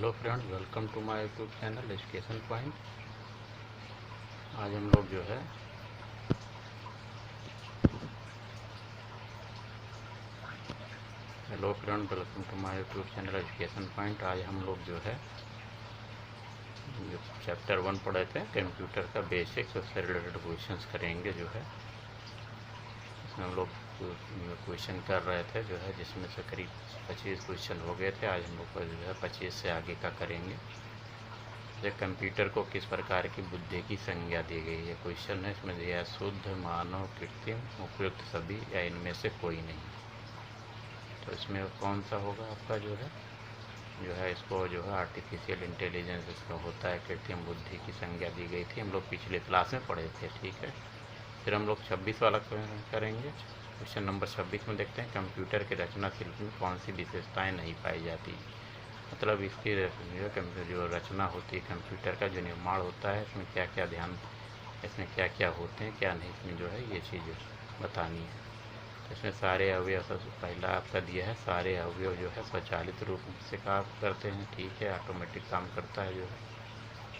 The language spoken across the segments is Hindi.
Hello friends, welcome to my YouTube channel education point. आज हम लोग जो है hello friends, welcome to my YouTube channel education point. आज हम लोग जो है जो चैप्टर 1 पढ़े थे कंप्यूटर का बेसिक्स, उससे रिलेटेड क्वेश्चंस करेंगे। जो है इसमें हम लोग क्वेश्चन कर रहे थे जो है, जिसमें से करीब 25 क्वेश्चन हो गए थे। आज हम लोग को जो है 25 से आगे का करेंगे। कंप्यूटर को किस प्रकार की बुद्धि की संज्ञा दी गई है। क्वेश्चन है, इसमें दिया है शुद्ध, मानव, कृत्रिम, उपयुक्त सभी या इनमें से कोई नहीं। तो इसमें कौन सा होगा आपका जो है इसको जो है आर्टिफिशियल इंटेलिजेंस इसका होता है। कृत्रिम बुद्धि की संज्ञा दी गई थी, हम लोग पिछले क्लास में पढ़े थे। ठीक है, फिर हम लोग 26 वाला करेंगे। क्वेश्चन नंबर 26 में देखते हैं, कंप्यूटर के रचना शिल्प में कौन सी विशेषताएँ नहीं पाई जाती। मतलब इसकी जो रचना होती है, कंप्यूटर का जो निर्माण होता है, इसमें क्या क्या ध्यान, इसमें क्या क्या होते हैं, क्या नहीं, इसमें जो है ये चीज़ बतानी है। तो इसमें सारे अवयव, सबसे पहला आपका दिया है सारे अवयव जो है स्वचालित रूप से काम करते हैं। ठीक है, ऑटोमेटिक काम करता है जो है।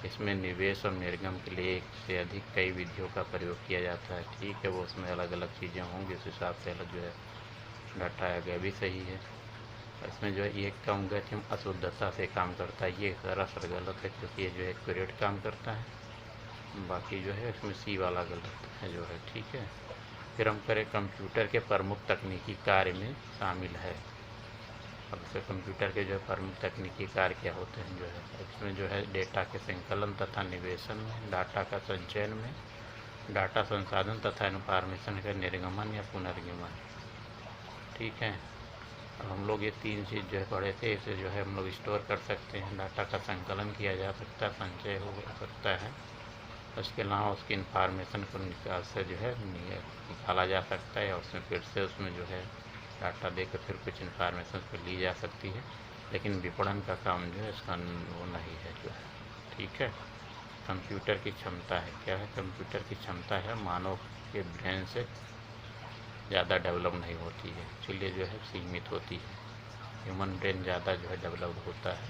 इसमें निवेश और निर्गम के लिए एक से अधिक कई विधियों का प्रयोग किया जाता है। ठीक है, वो उसमें अलग अलग चीज़ें होंगी, उस हिसाब से अलग जो है डाटा आएगा, भी सही है। इसमें जो है ये कहूँगा कि हम अशुद्धता से काम करता है, ये सरासर गलत है, क्योंकि ये जो है एक्यूरेट काम करता है। बाकी जो है इसमें सी वाला गलत है जो है। ठीक है, फिर हम करें कंप्यूटर के प्रमुख तकनीकी कार्य में शामिल है। अब इससे कंप्यूटर के जो है प्रमुख तकनीकी कार्य क्या होते हैं जो है, इसमें जो है डेटा के संकलन तथा निवेशन में, डाटा का संचयन में, डाटा संसाधन तथा इन्फॉर्मेशन का निर्गमन या पुनर्गमन। ठीक है, अब हम लोग ये तीन चीज़ जो है पढ़े थे, इसे जो है हम लोग स्टोर कर सकते हैं। डाटा का संकलन किया जा सकता है, संचय हो सकता है। उसके अलावा उसकी इन्फॉर्मेशन को निकाल से जो है निकाला जा सकता है, और उसमें फिर से उसमें जो है डाटा देकर फिर कुछ इन्फॉर्मेशन पर ली जा सकती है। लेकिन विपणन का काम जो है इसका वो नहीं है जो है। ठीक है, कंप्यूटर की क्षमता है, क्या है कंप्यूटर की क्षमता है, मानव के ब्रेन से ज़्यादा डेवलप नहीं होती है, इसलिए जो है सीमित होती है। ह्यूमन ब्रेन ज़्यादा जो है डेवलप होता है।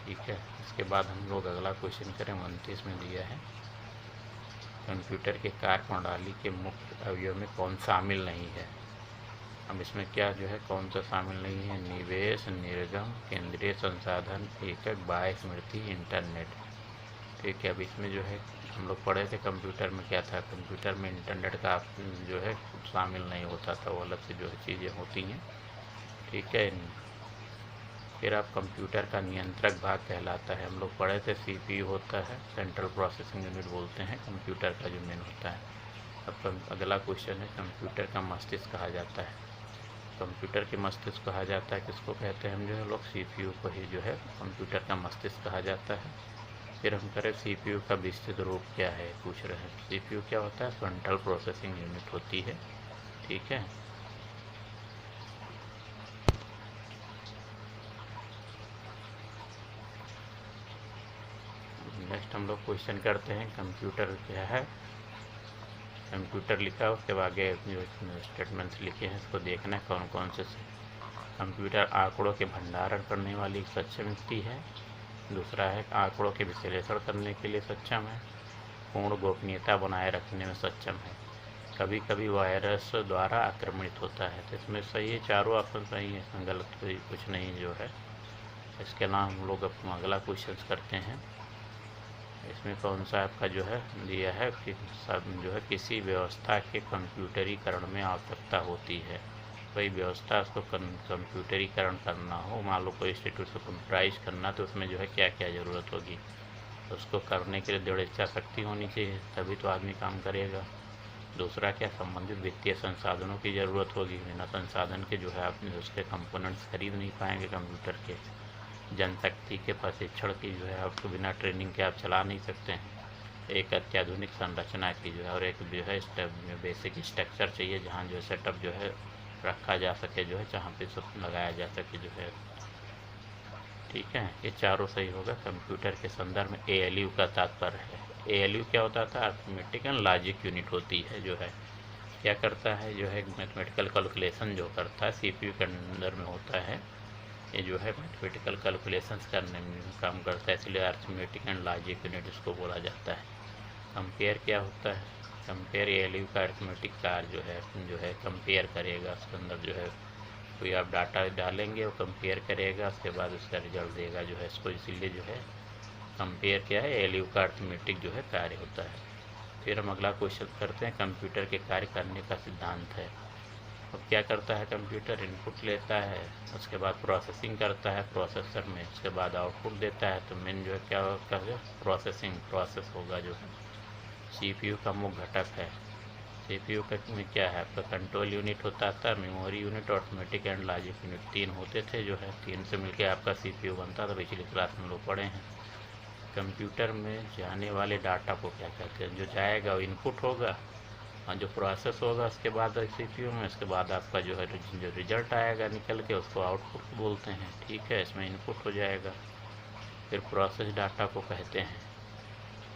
ठीक है, इसके बाद हम लोग अगला क्वेश्चन करें। 29 में दिया है, कंप्यूटर के कार्य प्रणाली के मुख्य अवयव में कौन शामिल नहीं है। अब इसमें क्या जो है कौन सा शामिल नहीं है, निवेश, निर्गम, केंद्रीय संसाधन, एकक, बाह्य स्मृति, इंटरनेट। ठीक है, अब इसमें जो है हम लोग पढ़े थे कंप्यूटर में क्या था, कंप्यूटर में इंटरनेट का जो है शामिल नहीं होता था, वो अलग से जो है चीज़ें होती हैं। ठीक है, फिर आप कंप्यूटर का नियंत्रक भाग कहलाता है, हम लोग पढ़े थे सीपीयू होता है, सेंट्रल प्रोसेसिंग यूनिट बोलते हैं कंप्यूटर का जो मेन होता है। अब अगला क्वेश्चन है, कंप्यूटर का मस्तिष्क कहा जाता है। कंप्यूटर के मस्तिष्क कहा जाता है, किसको कहते हैं हम जो है लोग, सीपीयू को ही जो है कंप्यूटर का मस्तिष्क कहा जाता है। फिर हम करें सीपीयू का विस्तृत रूप क्या है, पूछ रहे हैं। सीपीयू क्या होता है, सेंट्रल प्रोसेसिंग यूनिट होती है। ठीक है, नेक्स्ट हम लोग क्वेश्चन करते हैं, कंप्यूटर क्या है। कंप्यूटर लिखा है, उसके आगे जो स्टेटमेंट्स लिखे हैं इसको देखना है कौन कौन से। कंप्यूटर आंकड़ों के भंडारण करने वाली एक सक्षम युक्ति है। दूसरा है आंकड़ों के विश्लेषण करने के लिए सक्षम है। पूर्ण गोपनीयता बनाए रखने में सक्षम है। कभी कभी वायरस द्वारा आक्रमणित होता है। तो इसमें सही है, चारों ऑप्शन सही है, गलत कोई कुछ नहीं जो है। इसके अलावा हम लोग अपना अगला क्वेश्चन करते हैं। इसमें कौन सा आपका जो है दिया है कि सब जो है किसी व्यवस्था के कंप्यूटरीकरण में आवश्यकता होती है। कोई व्यवस्था उसको कंप्यूटरीकरण करना हो, मान लो कोई इंस्टीट्यूट को कंप्यूटराइज करना, तो उसमें जो है क्या क्या ज़रूरत होगी। उसको करने के लिए दृढ़ इच्छा शक्ति होनी चाहिए, तभी तो आदमी काम करेगा। दूसरा क्या, संबंधित वित्तीय संसाधनों की ज़रूरत होगी। बिना संसाधन के जो है आप उसके कंपोनेंट्स खरीद नहीं पाएंगे कंप्यूटर के। जनशक्ति के प्रशिक्षण की जो है आपको बिना ट्रेनिंग के आप चला नहीं सकते हैं। एक अत्याधुनिक संरचना की जो है, और एक जो है बेसिक स्ट्रक्चर चाहिए, जहाँ जो है सेटअप जो है रखा जा सके, जो है जहाँ पे सब लगाया जा सके जो है। ठीक है, ये चारों सही होगा। कंप्यूटर के संदर्भ में ALU का तात्पर्य है। ALU क्या होता था, अर्थमेटिक एंड लॉजिक यूनिट होती है, जो है क्या करता है, जो है मैथमेटिकल कैलकुलेशन जो करता है, CPU के अंदर में होता है। ये जो है मैथमेटिकल कैलकुलेशंस करने में काम करता है, इसलिए अर्थमेटिक एंड लॉजिक यूनिट इसको बोला जाता है। कंपेयर क्या होता है? कंपेयर एलयू का अर्थमेटिक कार्य जो है कंपेयर करेगा, उसके अंदर जो है कोई आप डाटा डालेंगे, वो कंपेयर करेगा, उसके बाद उसका रिजल्ट देगा जो है इसको, इसीलिए जो है कंपेयर क्या है, एलयू का अर्थमेटिक जो है कार्य होता है। फिर हम अगला क्वेश्चन करते हैं, कंप्यूटर के कार्य करने का सिद्धांत है। अब क्या करता है कंप्यूटर? इनपुट लेता है, उसके बाद प्रोसेसिंग करता है प्रोसेसर में, उसके बाद आउटपुट देता है। तो मेन जो है क्या होता है? प्रोसेस होगा जो है। सीपीयू का मुख्य घटक है। सीपीयू में क्या है आपका? कंट्रोल यूनिट होता था, memory unit, arithmetic and logic unit, 3 होते थे जो है। 3 से मिलकर आपका सीपीयू बनता था, पिछली क्लास में लोग पढ़े हैं। कंप्यूटर में जाने वाले डाटा को क्या कहते हैं? जो जाएगा वो इनपुट होगा, और जो प्रोसेस होगा उसके बाद सीपीयू में, उसके बाद आपका जो है जो रिजल्ट आएगा निकल के, उसको आउटपुट बोलते हैं। ठीक है, इसमें इनपुट हो जाएगा। फिर प्रोसेस डाटा को कहते हैं,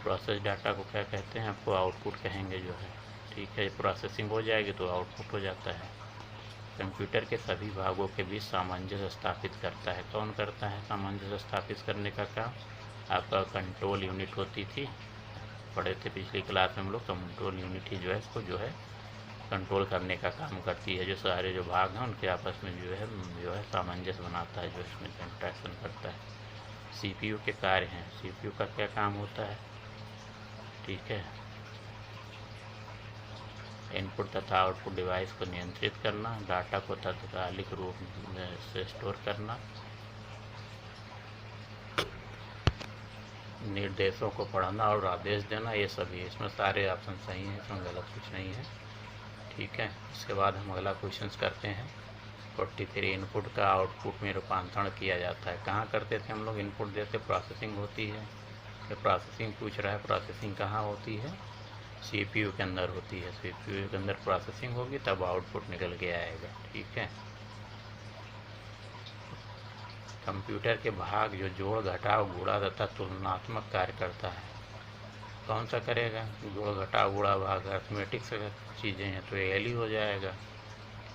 प्रोसेस डाटा को क्या कहते हैं? आपको आउटपुट कहेंगे जो है। ठीक है, प्रोसेसिंग हो जाएगी तो आउटपुट हो जाता है। कंप्यूटर के सभी भागों के बीच सामंजस्य स्थापित करता है। कौन करता है सामंजस्य स्थापित करने का काम? आपका कंट्रोल यूनिट होती थी, पढ़े थे पिछली क्लास में हम लोग। कंट्रोल यूनिट ही जो है इसको जो है कंट्रोल करने का काम करती है, जो सारे जो भाग हैं उनके आपस में जो है सामंजस्य बनाता है, जो इसमें इंटरेक्शन करता है। सीपीयू के कार्य हैं। सीपीयू का क्या काम होता है? ठीक है, इनपुट तथा आउटपुट डिवाइस को नियंत्रित करना, डाटा को तात्कालिक रूप से स्टोर करना, निर्देशों को पढ़ना और आदेश देना, ये सभी इसमें सारे ऑप्शन सही हैं, इसमें गलत कुछ नहीं है। ठीक है, इसके बाद हम अगला क्वेश्चन करते हैं। 43 इनपुट का आउटपुट में रूपांतरण किया जाता है। कहाँ करते थे हम लोग? इनपुट देते, प्रोसेसिंग होती है। ये प्रोसेसिंग पूछ रहा है, प्रोसेसिंग कहाँ होती है? सीपीयू के अंदर होती है। सीपीयू के अंदर प्रोसेसिंग होगी तब आउटपुट निकल के आएगा। ठीक है, कंप्यूटर के भाग जो जोड़, घटाव, गुणा तथा तुलनात्मक कार्य करता है, कौन सा करेगा? जोड़, घटाव, गुणा, भाग अर्थमेटिक से चीज़ें हैं तो एलयू हो जाएगा।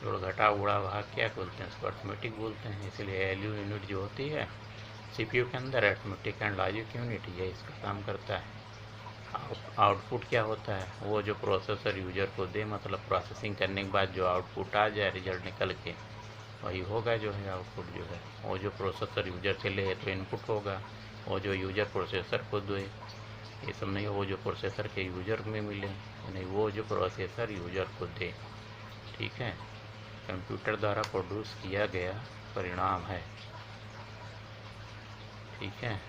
जोड़, घटाव, गुणा, भाग क्या बोलते हैं? इसको अर्थमेटिक बोलते हैं, इसलिए एलयू यूनिट जो होती है सीपीयू के अंदर, अर्थमेटिक एंड लॉजिक यूनिट, ये इसका काम करता है। आउटपुट क्या होता है? वो जो प्रोसेसर यूजर को दे, मतलब प्रोसेसिंग करने के बाद जो आउटपुट आ जाए रिजल्ट निकल के, वही होगा जो है आउटपुट जो है। वो जो प्रोसेसर यूजर से ले तो इनपुट होगा, वो जो यूजर प्रोसेसर को दे, ये सब नहीं, वो जो प्रोसेसर के यूजर में मिले, नहीं, वो जो प्रोसेसर यूजर को दे। ठीक है, कंप्यूटर द्वारा प्रोड्यूस किया गया परिणाम है। ठीक है,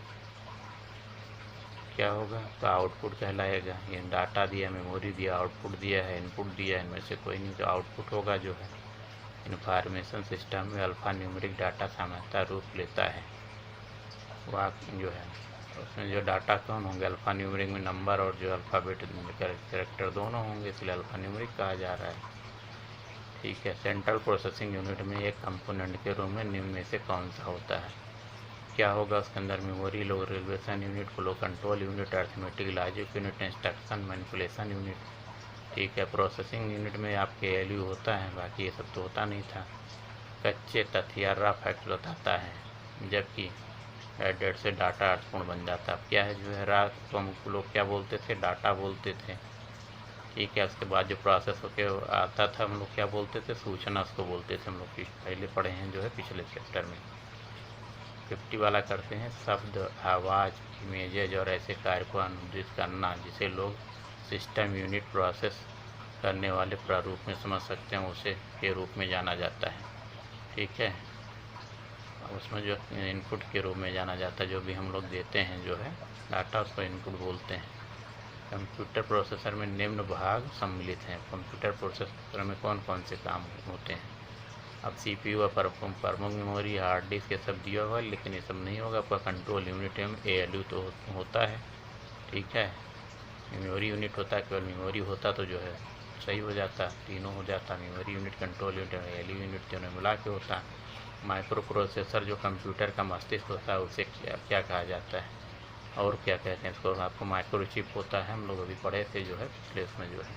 क्या होगा? तो आउटपुट कहलाएगा। ये डाटा दिया, मेमोरी दिया, आउटपुट दिया है, इनपुट दिया है, इनमें से कोई नहीं, तो आउटपुट होगा जो है। इंफॉर्मेशन सिस्टम में अल्फ़ा न्यूमेरिक डाटा सामान्यतः रूप लेता है। वह जो है उसमें जो डाटा कौन होंगे? अल्फ़ा न्यूमेरिक में नंबर और जो अल्फ़ाबेट कैरेक्टर दोनों होंगे, इसलिए अल्फ़ा न्यूमेरिक कहा जा रहा है। ठीक है, सेंट्रल प्रोसेसिंग यूनिट में एक कंपोनेंट के रूप में निम्न में से कौन सा होता है? क्या होगा उसके अंदर? Memory, location unit, flow control unit, arithmetic logic unit, instruction manipulation unit. ठीक है, प्रोसेसिंग यूनिट में आपके एलयू होता है, बाकी ये सब तो होता नहीं था। कच्चे तथ्य या रफ फैक्ट बताता है, जबकि एडेड से डाटा अर्थपूर्ण बन जाता है। अब क्या है जो है रफ, तो हम लोग क्या बोलते थे? डाटा बोलते थे। ठीक है, उसके बाद जो प्रोसेस होके आता था हम लोग क्या बोलते थे? सूचना उसको बोलते थे। हम लोग पहले पढ़े हैं जो है पिछले चैप्टर में। 50 वाला करते हैं। शब्द, आवाज़, इमेजेज और ऐसे कार्य को अनुदित करना जिसे लोग सिस्टम यूनिट प्रोसेस करने वाले प्रारूप में समझ सकते हैं, उसे के रूप में जाना जाता है। ठीक है, उसमें जो इनपुट के रूप में जाना जाता है, जो भी हम लोग देते हैं जो है डाटा, उसको इनपुट बोलते हैं। कंप्यूटर प्रोसेसर में निम्न भाग सम्मिलित हैं। कंप्यूटर प्रोसेसर में कौन कौन से काम होते हैं? अब सीपीयू और प्रमुख मेमोरी, हार्ड डिस्क, ये सब दिया हुआ है, लेकिन ये सब नहीं होगा। आपका कंट्रोल यूनिट में एलयू तो होता है। ठीक है, मेमोरी यूनिट होता है, केवल मेमोरी होता तो जो है सही हो जाता, तीनों हो जाता। Memory unit, control unit, ALU unit दोनों मिला के होता। माइक्रो प्रोसेसर जो कंप्यूटर का मस्तिष्क होता है, उसे क्या कहा जाता है और क्या कहते हैं इसको? आपको माइक्रोचिप होता है, हम लोग अभी पढ़े थे जो है पिछले उसमें जो है।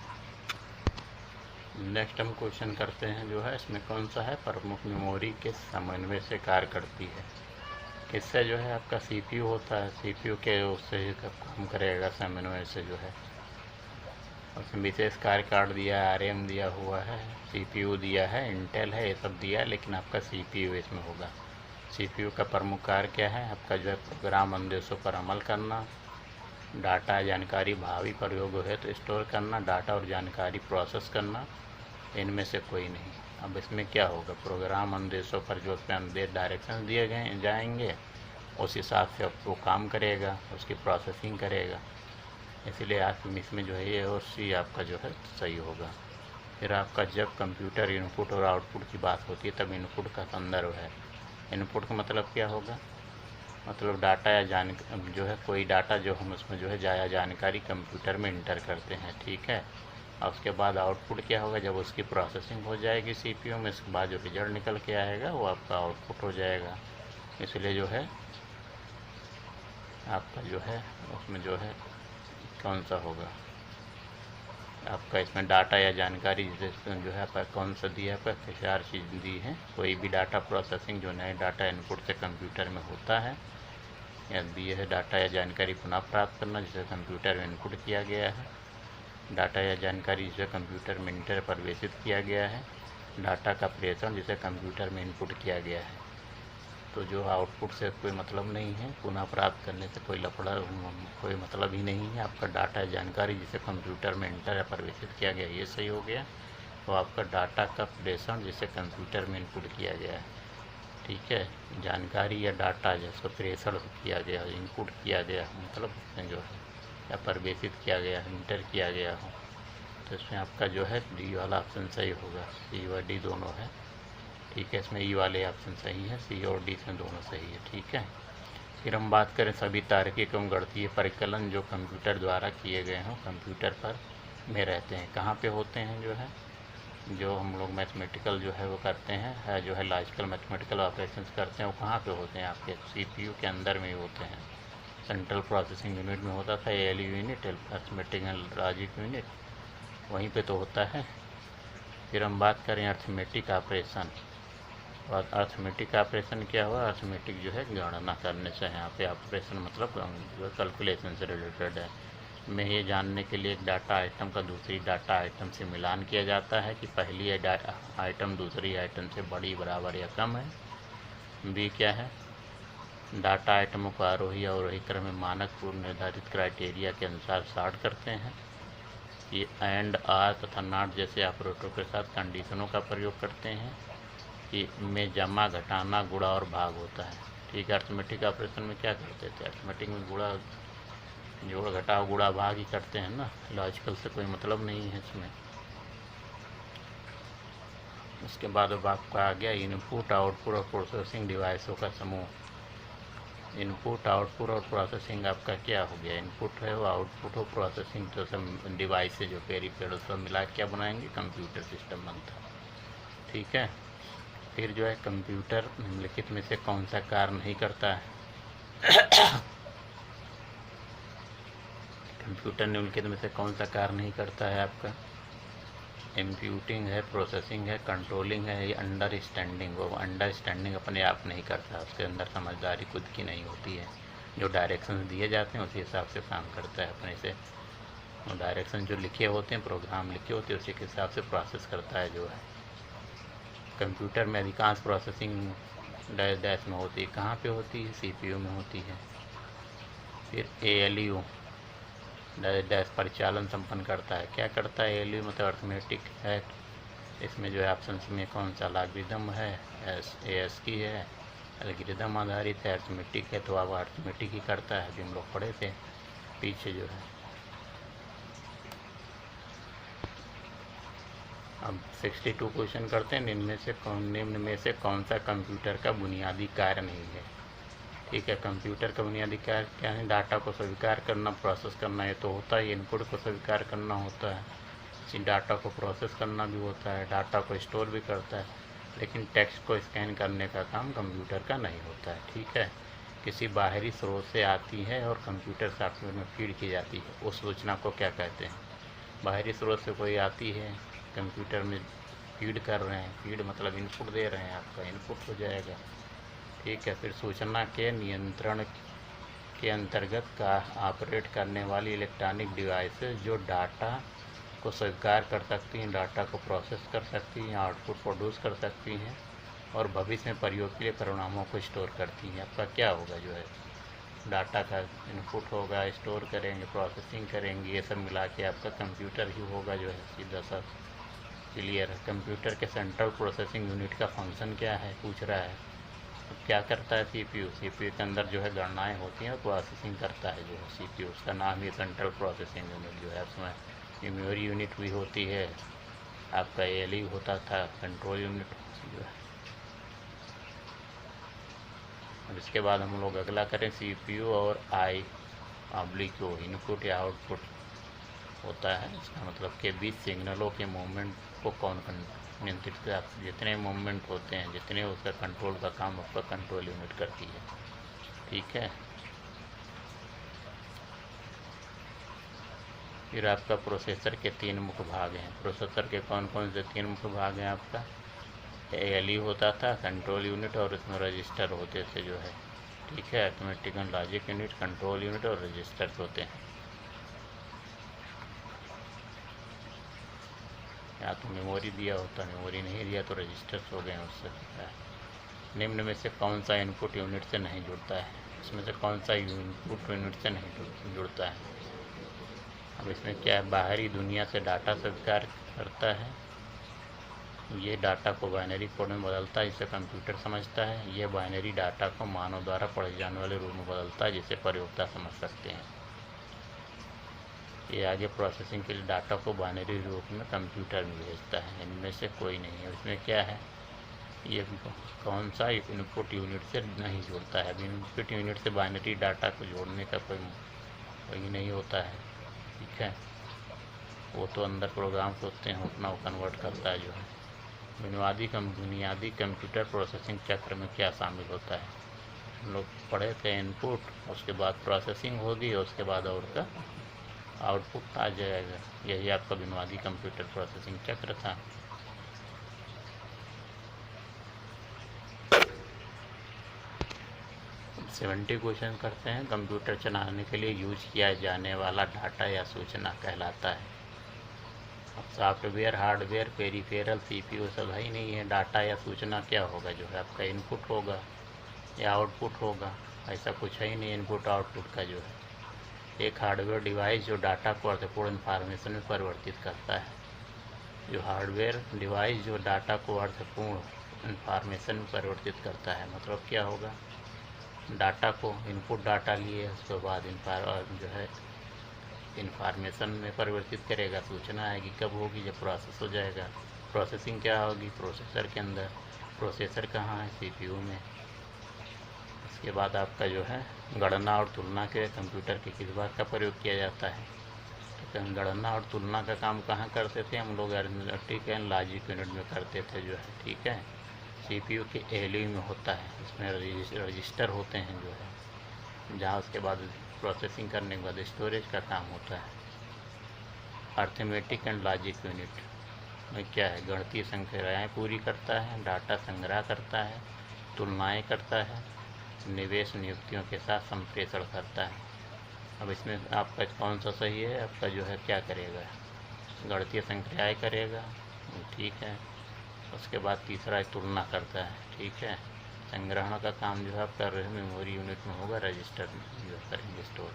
नेक्स्ट हम क्वेश्चन करते हैं जो है, इसमें कौन सा है, प्रमुख मेमोरी के समन्वय से कार्य करती है। इससे जो है आपका सीपीयू होता है, सीपीयू के उससे काम करेगा समन्वय से जो है। उसमें विशेष कार्य कार्ड दिया है, आरएम दिया हुआ है, सीपीयू दिया है, इंटेल है, ये सब दिया है, लेकिन आपका सीपीयू इसमें होगा। सीपीयू का प्रमुख कार्य क्या है, आपका जो है प्रोग्राम अनुदेशों पर अमल करना, डाटा जानकारी भावी प्रयोग है तो स्टोर करना, डाटा और जानकारी प्रोसेस करना, इनमें से कोई नहीं। अब इसमें क्या होगा, प्रोग्राम अनुदेशों पर जो उसमें अनुदेश डायरेक्शन दिए गए जाएंगे उस हिसाब से वो काम करेगा, उसकी प्रोसेसिंग करेगा। इसलिए आप इसमें जो है ए और सी आपका जो है सही होगा। फिर आपका जब कंप्यूटर इनपुट और आउटपुट की बात होती है तब इनपुट का संदर्भ है। इनपुट का मतलब क्या होगा, मतलब डाटा या जो है कोई डाटा जो हम उसमें जो है जानकारी कंप्यूटर में इंटर करते हैं, ठीक है। और उसके बाद आउटपुट क्या होगा, जब उसकी प्रोसेसिंग हो जाएगी सीपीयू में, इसके बाद जो रिजल्ट निकल के आएगा वो आपका आउटपुट हो जाएगा। इसलिए जो है आपका जो है उसमें जो है कौन सा होगा, आपका इसमें डाटा या जानकारी जो है आपका कौन सा दिया है, आपका 4 चीज़ दी है। कोई भी डाटा प्रोसेसिंग जो नए डाटा इनपुट से कंप्यूटर में होता है, या दिए है डाटा या जानकारी पुनः प्राप्त करना जिसे कंप्यूटर में इनपुट किया गया है, डाटा या जानकारी जिसे कंप्यूटर में इंटर प्रवेशित किया गया है, डाटा का प्रेषण जिसे कंप्यूटर में इनपुट किया गया है। तो जो आउटपुट से कोई मतलब नहीं है, पुनः प्राप्त करने से कोई कोई मतलब ही नहीं है। आपका डाटा जानकारी जिसे कंप्यूटर में इंटर या प्रवेशित किया गया ये सही हो गया। तो आपका डाटा का प्रेषण जिसे कंप्यूटर में इनपुट किया गया है, ठीक है। जानकारी या डाटा जिसको प्रेषण किया गया, इनपुट किया गया, मतलब उसमें जो है या प्रवेशित किया गया, इंटर किया गया हो, तो इसमें आपका जो है डी वाला ऑप्शन सही होगा। सी और डी दोनों है, ठीक है। इसमें ई वाले ऑप्शन सही है, सी और डी से दोनों सही है, ठीक है। फिर हम बात करें सभी तार्किक एवं गणितीय परिकलन जो कंप्यूटर द्वारा किए गए हों, कंप्यूटर पर में रहते हैं। कहाँ पे होते हैं, जो है जो हम लोग मैथमेटिकल जो है वो करते हैं, जो है लॉजिकल मैथमेटिकल ऑपरेशंस करते हैं, वो कहाँ पे होते हैं, आपके सीपीयू के अंदर में ही होते हैं। सेंट्रल प्रोसेसिंग यूनिट में होता था, ALU unit, arithmetic and logic unit, वहीं पे तो होता है। फिर हम बात करें अरिथमेटिक ऑपरेशन, और अरिथमेटिक ऑपरेशन क्या हुआ, अरिथमेटिक जो है गणना करने से, यहाँ पे ऑपरेशन मतलब जो है कैलकुलेशन से रिलेटेड है। में ये जानने के लिए एक डाटा आइटम का दूसरी डाटा आइटम से मिलान किया जाता है कि पहली आइटम दूसरी आइटम से बड़ी, बराबर या कम है। बी क्या है, डाटा आइटमों को आरोही और अवरोही क्रम में मानक पूर्व निर्धारित क्राइटेरिया के अनुसार सॉर्ट करते हैं। ये एंड, आर तथा नॉट जैसे ऑपरेटरों के साथ कंडीशनों का प्रयोग करते हैं कि में जमा, घटाना, गुणा और भाग होता है, ठीक है। अरिथमेटिक ऑपरेशन में क्या करते थे, अरिथमेटिक में गुणा, जोड़, घटाव, गुणा, भाग ही करते हैं ना, लॉजिकल से कोई मतलब नहीं है इसमें। उसके बाद अब आपका आ गया इनपुट, आउटपुट और प्रोसेसिंग डिवाइसों का समूह। इनपुट, आउटपुट और प्रोसेसिंग आपका क्या हो गया, इनपुट है वो, आउटपुट हो, प्रोसेसिंग, तो सब डिवाइस से जो पेरीफेरल सब मिला क्या बनाएंगे, कंप्यूटर सिस्टम बनता है, ठीक है। फिर जो है कंप्यूटर निम्नलिखित में से कौन सा कार्य नहीं करता है कंप्यूटर निम्नलिखित में से कौन सा कार्य नहीं करता है, आपका इंप्यूटिंग है, प्रोसेसिंग है, कंट्रोलिंग है, ये अंडरस्टैंडिंग। वो अंडरस्टैंडिंग अपने आप नहीं करता, उसके अंदर समझदारी खुद की नहीं होती है। जो डायरेक्शन दिए जाते हैं उसी हिसाब से काम करता है अपने से। डायरेक्शन जो लिखे होते हैं, प्रोग्राम लिखे होते हैं, उसी के हिसाब से प्रोसेस करता है जो है। कंप्यूटर में अधिकांश प्रोसेसिंग डैश डैश में होती है, कहाँ पे होती है, सीपीयू में होती है। फिर एएलयू डैश डैश परिचालन संपन्न करता है, क्या करता है एएलयू, मतलब अरिथमेटिक है। इसमें जो है ऑप्शन में कौन सा, लॉगरिदम है, एएसकी है, एल्गोरिथम आधारित है, अरिथमेटिक है, तो अब अरिथमेटिक ही करता है, अभी हम लोग पढ़े थे पीछे जो है। अब 62 क्वेश्चन करते हैं, निम्न में से कौन सा कंप्यूटर का बुनियादी कार्य नहीं है, ठीक है। कंप्यूटर का बुनियादी कार्य क्या है, डाटा को स्वीकार करना, प्रोसेस करना, ये तो होता है। इनपुट को स्वीकार करना होता है, इसी डाटा को प्रोसेस करना भी होता है, डाटा को स्टोर भी करता है, लेकिन टेक्स्ट को स्कैन करने का काम कंप्यूटर का नहीं होता है, ठीक है। किसी बाहरी स्रोत से आती है और कंप्यूटर सॉफ्टवेयर में फीड की जाती है, उस सूचना को क्या कहते हैं, बाहरी स्रोत से कोई आती है कंप्यूटर में फीड कर रहे हैं, फीड मतलब इनपुट दे रहे हैं, आपका इनपुट हो जाएगा। ठीक है, फिर सूचना के नियंत्रण के अंतर्गत का ऑपरेट करने वाली इलेक्ट्रॉनिक डिवाइसेस जो डाटा को स्वीकार कर सकती हैं, डाटा को प्रोसेस कर सकती हैं, आउटपुट प्रोड्यूस कर सकती हैं और भविष्य में प्रयोग के लिए परिणामों को स्टोर करती हैं। आपका क्या होगा जो है डाटा का इनपुट होगा, स्टोर करेंगे, प्रोसेसिंग करेंगे, ये सब मिला के आपका कंप्यूटर ही होगा जो है, सीधा सा क्लियर है। कंप्यूटर के सेंट्रल प्रोसेसिंग यूनिट का फंक्शन क्या है पूछ रहा है। तो क्या करता है सीपीयू के अंदर जो है गणनाएँ होती हैं और प्रोसेसिंग करता है जो है सीपीयू, उसका नाम ही सेंट्रल प्रोसेसिंग यूनिट जो है। उसमें मेमोरी यूनिट भी होती है, आपका एएलयू होता था, कंट्रोल यूनिट जो है। अब इसके बाद हम लोग अगला करें सीपीयू और I/O इनपुट या आउटपुट होता है। इसका मतलब के बीच सिग्नलों के मूवमेंट को कौन नियंत्रित कर, जितने मूवमेंट होते हैं, जितने उसका कंट्रोल का काम आपका कंट्रोल यूनिट करती है। ठीक है, फिर आपका प्रोसेसर के 3 मुख्य भाग हैं। प्रोसेसर के कौन कौन से 3 मुख्य भाग हैं आपका? एएलयू होता था, कंट्रोल यूनिट और इसमें रजिस्टर होते थे जो है। ठीक है, arithmetic and logic unit, control unit और रजिस्टर होते हैं। या तो मेमोरी दिया होता, मेमोरी नहीं दिया तो रजिस्टर्स हो गए उससे। निम्न में से कौन सा इनपुट यूनिट से नहीं जुड़ता है? इसमें से कौन सा इनपुट यूनिट से नहीं जुड़ता है? अब इसमें क्या है, बाहरी दुनिया से डाटा स्वीकार करता है, ये डाटा को बाइनरी कोड में बदलता है जिसे कंप्यूटर समझता है, ये बाइनरी डाटा को मानव द्वारा पढ़े जाने वाले रूप में बदलता है जिसे प्रयोक्ता समझ सकते हैं। ये आगे प्रोसेसिंग के लिए डाटा को बाइनरी रूप में कंप्यूटर में भेजता है। इनमें से कोई नहीं है। इसमें क्या है, ये कौन सा इनपुट यूनिट से नहीं जुड़ता है? इनपुट यूनिट से बाइनरी डाटा को जोड़ने का कोई नहीं होता है। ठीक है, वो तो अंदर प्रोग्राम्स होते हैं, अपना वो कन्वर्ट करता है जो है। बुनियादी कंप्यूटर प्रोसेसिंग चक्र में क्या शामिल होता है? हम लोग पढ़े थे इनपुट, उसके बाद प्रोसेसिंग होगी, उसके बाद और का आउटपुट आ जाएगा। यही आपका बुनियादी कंप्यूटर प्रोसेसिंग चक्र था। अब 70 क्वेश्चन करते हैं। कंप्यूटर चलाने के लिए यूज किया जाने वाला डाटा या सूचना कहलाता है। सॉफ्टवेयर, हार्डवेयर, पेरिफेरल, सीपीयू सब है ही नहीं है। डाटा या सूचना क्या होगा जो है आपका इनपुट होगा या आउटपुट होगा, ऐसा कुछ है ही नहीं इनपुट आउटपुट का जो है। एक हार्डवेयर डिवाइस जो डाटा को अर्थपूर्ण इन्फॉर्मेशन में परिवर्तित करता है। जो हार्डवेयर डिवाइस जो डाटा को अर्थपूर्ण इन्फॉर्मेशन में परिवर्तित करता है, मतलब क्या होगा, डाटा को इनपुट डाटा लिए उसके बाद जो है इन्फॉर्मेशन में परिवर्तित करेगा। सूचना आएगी कब होगी, जब प्रोसेस हो जाएगा। प्रोसेसिंग क्या होगी, प्रोसेसर के अंदर। प्रोसेसर कहाँ है, सीपीयू में। इसके बाद आपका जो है गणना और तुलना के कंप्यूटर के किस बात का प्रयोग किया जाता है? तो गणना और तुलना का काम कहाँ करते थे हम लोग? अरिथमेटिक एंड लॉजिक यूनिट में करते थे जो है। ठीक है, सीपीयू के एएलयू में होता है, इसमें रजिस्टर होते हैं जो है, जहाँ उसके बाद प्रोसेसिंग करने के बाद स्टोरेज का काम होता है। अरिथमेटिक एंड लॉजिक यूनिट में क्या है, गणितीय संख्याएँ पूरी करता है, डाटा संग्रह करता है, तुलनाएँ करता है, निवेश नियुक्तियों के साथ संप्रेषण करता है। अब इसमें आपका कौन सा सही है? आपका जो है क्या करेगा, गणितीय संख्याएँ करेगा। ठीक है, उसके बाद तीसरा तुलना करता है। ठीक है, संग्रहण का काम जो है आप कर रहे हैं मेमोरी यूनिट में होगा, रजिस्टर जो करेंगे स्टोर।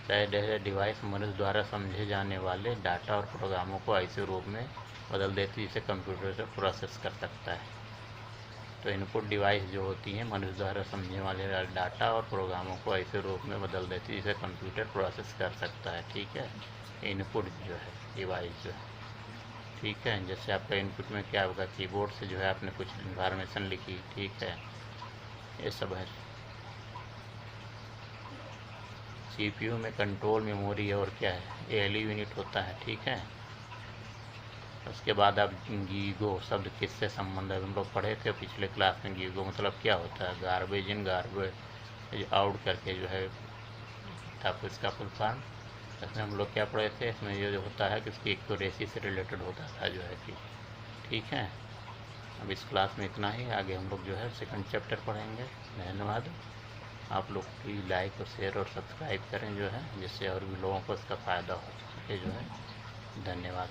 चाहे डिवाइस मनुष्य द्वारा समझे जाने वाले डाटा और प्रोग्रामों को ऐसे रूप में बदल देती है जिसे कंप्यूटर से प्रोसेस कर सकता है। तो इनपुट डिवाइस जो होती हैं मनुष्य द्वारा समझने वाले डाटा और प्रोग्रामों को ऐसे रूप में बदल देती है जिसे कंप्यूटर प्रोसेस कर सकता है। ठीक है, इनपुट जो है डिवाइस जो है। ठीक है, जैसे आपका इनपुट में क्या होगा, कीबोर्ड से जो है आपने कुछ इन्फॉर्मेशन लिखी। ठीक है, ये सब है। सीपीयू में कंट्रोल, मेमोरी और क्या है, एएलयू यूनिट होता है। ठीक है, उसके बाद आप गीगो शब्द किससे संबंध है? हम लोग पढ़े थे पिछले क्लास में। गीगो मतलब क्या होता है, गार्बेज इन गार्बेज आउट करके जो है था, इसका फुल फॉर्म इसमें हम लोग क्या पढ़े थे, इसमें ये जो होता है कि उसकी एक्यूरेसी से रिलेटेड होता था जो है कि ठीक है। अब इस क्लास में इतना ही, आगे हम लोग जो है सेकंड चैप्टर पढ़ेंगे। धन्यवाद। आप लोग की लाइक और शेयर और सब्सक्राइब करें जो है, जिससे और भी लोगों को इसका फ़ायदा हो सके जो है। धन्यवाद।